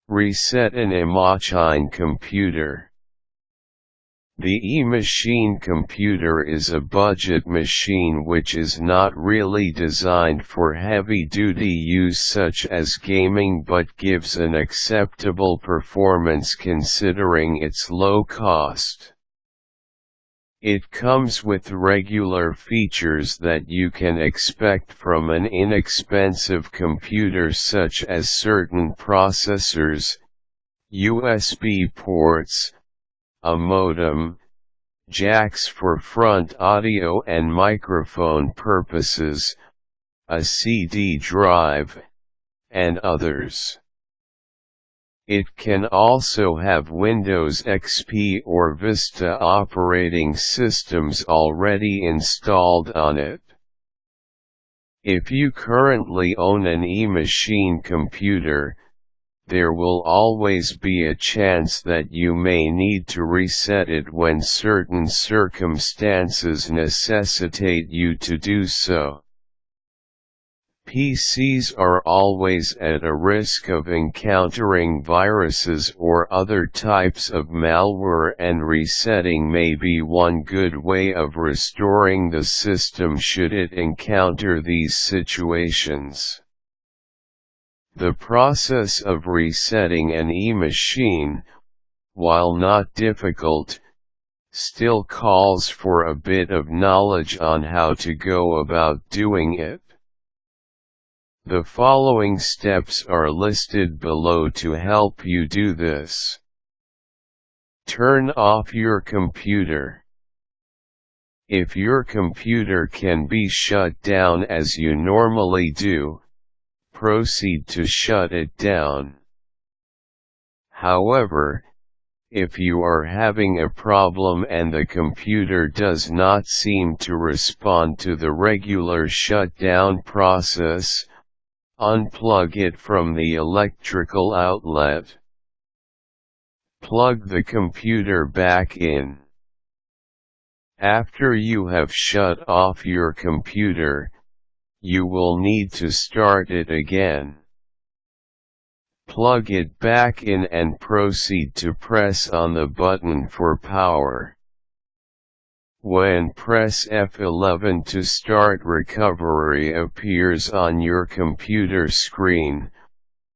Reset an eMachine computer. The eMachine computer is a budget machine which is not really designed for heavy-duty use such as gaming but gives an acceptable performance considering its low cost. It comes with regular features that you can expect from an inexpensive computer such as certain processors, USB ports, a modem, jacks for front audio and microphone purposes, a CD drive, and others. It can also have Windows XP or Vista operating systems already installed on it. If you currently own an eMachine computer, there will always be a chance that you may need to reset it when certain circumstances necessitate you to do so. PCs are always at a risk of encountering viruses or other types of malware, and resetting may be one good way of restoring the system should it encounter these situations. The process of resetting an eMachine, while not difficult, still calls for a bit of knowledge on how to go about doing it. The following steps are listed below to help you do this. Turn off your computer. If your computer can be shut down as you normally do, proceed to shut it down. However, if you are having a problem and the computer does not seem to respond to the regular shutdown process, unplug it from the electrical outlet. Plug the computer back in. After you have shut off your computer, you will need to start it again. Plug it back in and proceed to press on the button for power. When press F11 to start recovery appears on your computer screen,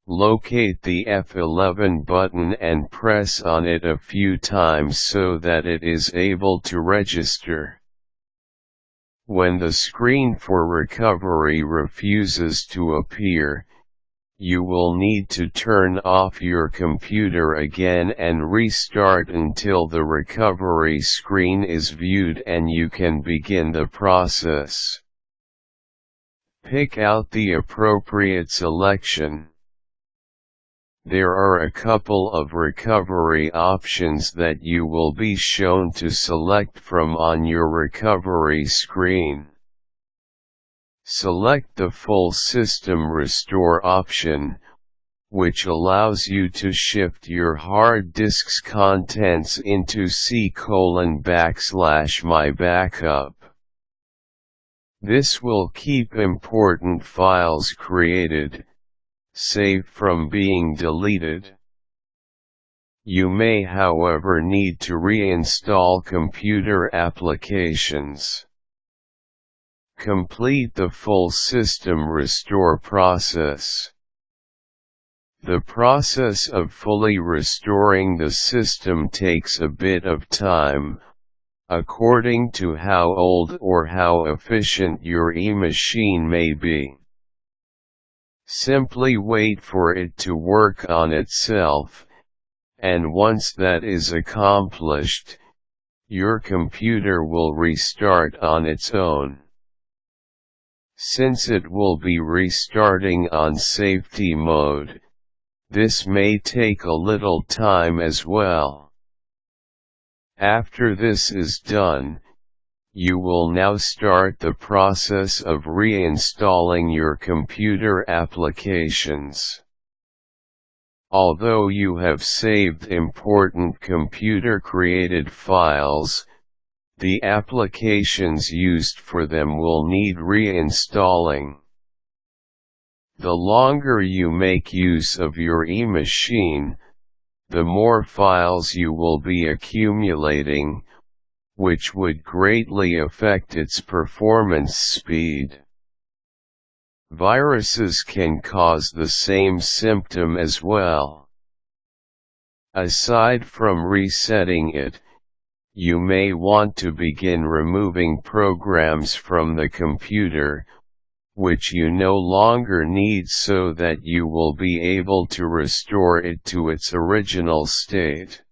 locate the F11 button and press on it a few times so that it is able to register. When the screen for recovery refuses to appear, you will need to turn off your computer again and restart until the recovery screen is viewed and you can begin the process. Pick out the appropriate selection. There are a couple of recovery options that you will be shown to select from on your recovery screen. Select the Full System Restore option, which allows you to shift your hard disk's contents into C:\My backup. This will keep important files created, saved from being deleted. You may, however, need to reinstall computer applications. Complete the full system restore process. The process of fully restoring the system takes a bit of time, according to how old or how efficient your eMachine may be. Simply wait for it to work on itself, and once that is accomplished, your computer will restart on its own. Since it will be restarting on safety mode, this may take a little time as well. After this is done, you will now start the process of reinstalling your computer applications. Although you have saved important computer-created files, the applications used for them will need reinstalling. The longer you make use of your eMachine, the more files you will be accumulating, which would greatly affect its performance speed. Viruses can cause the same symptom as well. Aside from resetting it, you may want to begin removing programs from the computer, which you no longer need, so that you will be able to restore it to its original state.